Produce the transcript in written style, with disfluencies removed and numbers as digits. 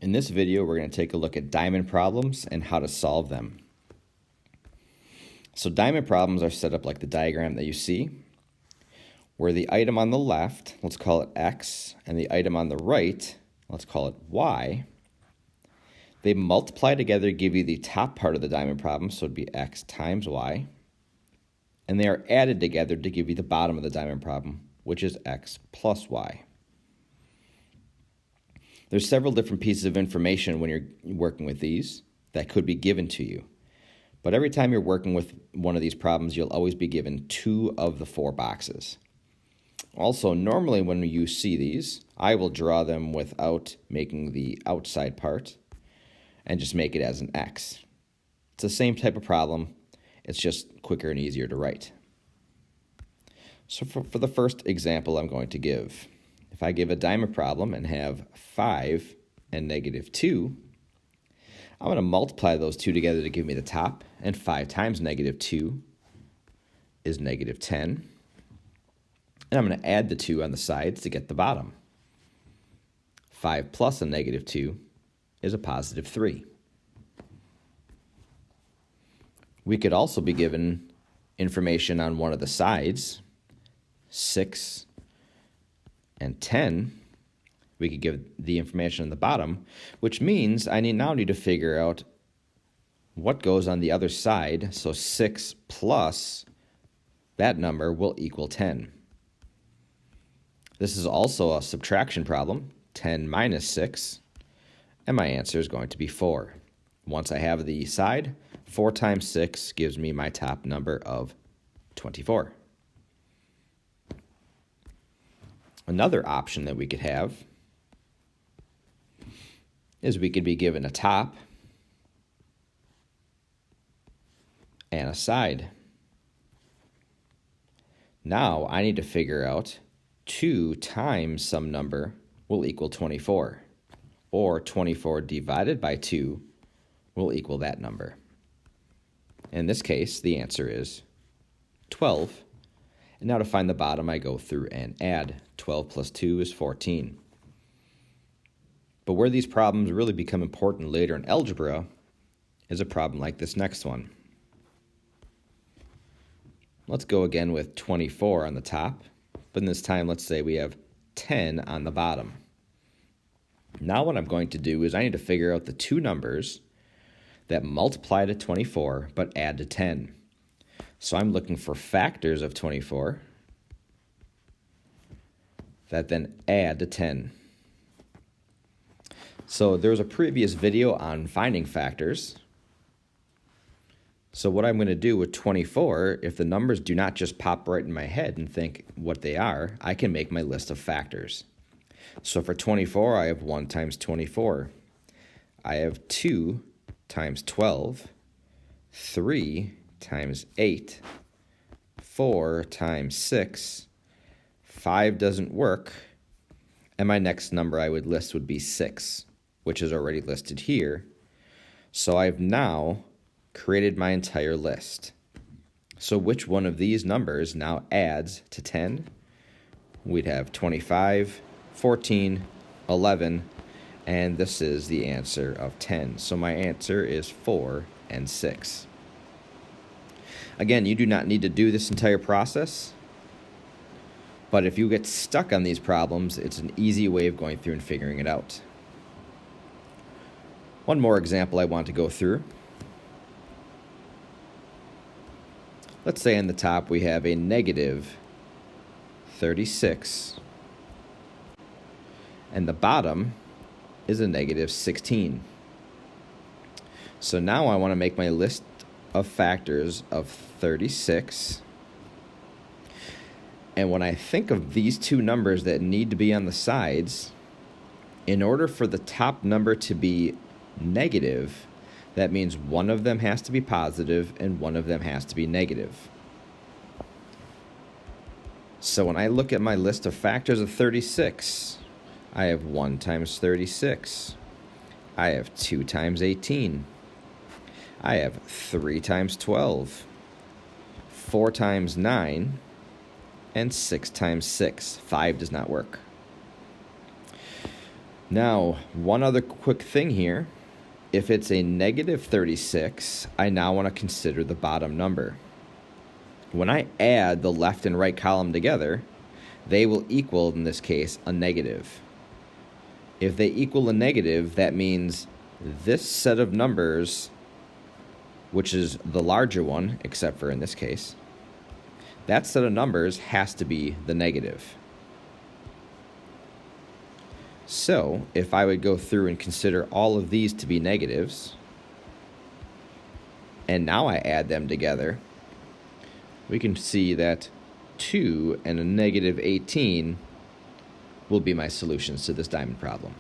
In this video, we're going to take a look at diamond problems and how to solve them. So diamond problems are set up like the diagram that you see, where the item on the left, let's call it X, and the item on the right, let's call it Y, they multiply together to give you the top part of the diamond problem, so it'd be X times Y, and they are added together to give you the bottom of the diamond problem, which is X plus Y. There's several different pieces of information when you're working with these that could be given to you. But every time you're working with one of these problems, you'll always be given 2 of the 4 boxes. Also, normally when you see these, I will draw them without making the outside part and just make it as an X. It's the same type of problem, it's just quicker and easier to write. So for the first example I'm going to give, if I give a diamond problem and have 5 and -2, I'm going to multiply those two together to give me the top, and 5 times -2 is -10. And I'm going to add the 2 on the sides to get the bottom. 5 plus a -2 is a +3. We could also be given information on one of the sides, 6 and 10. We could give the information on the bottom, which means I now need to figure out what goes on the other side. So 6 plus that number will equal 10. This is also a subtraction problem, 10 minus 6, and my answer is going to be 4. Once I have the side, 4 times 6 gives me my top number of 24. Another option that we could have is we could be given a top and a side. Now I need to figure out 2 times some number will equal 24, or 24 divided by 2 will equal that number. In this case, the answer is 12. And now to find the bottom, I go through and add. 12 plus 2 is 14. But where these problems really become important later in algebra is a problem like this next one. Let's go again with 24 on the top, but this time let's say we have 10 on the bottom. Now what I'm going to do is I need to figure out the 2 numbers that multiply to 24 but add to 10. So I'm looking for factors of 24 that then add to 10. So there was a previous video on finding factors. So what I'm going to do with 24, if the numbers do not just pop right in my head and think what they are, I can make my list of factors. So for 24, I have 1 times 24. I have 2 times 12, 3 times 8, 4 times 6, 5 doesn't work, and my next number I would list would be 6, which is already listed here. So I've now created my entire list. So which one of these numbers now adds to 10? We'd have 25, 14, 11, and this is the answer of 10. So my answer is 4 and 6. Again, you do not need to do this entire process, but if you get stuck on these problems, it's an easy way of going through and figuring it out. One more example I want to go through. Let's say on the top we have a -36, and the bottom is a -16. So now I want to make my list of factors of 36. And when I think of these 2 numbers that need to be on the sides, in order for the top number to be negative, that means one of them has to be positive and one of them has to be negative. So when I look at my list of factors of 36, I have 1 times 36. I have 2 times 18. I have 3 times 12, 4 times 9, and 6 times 6. 5 does not work. Now, one other quick thing here. If it's a negative 36, I now want to consider the bottom number. When I add the left and right column together, they will equal, in this case, a negative. If they equal a negative, that means this set of numbers, which is the larger one, except for in this case, that set of numbers has to be the negative. So, if I would go through and consider all of these to be negatives, and now I add them together, we can see that 2 and a negative 18 will be my solutions to this diamond problem.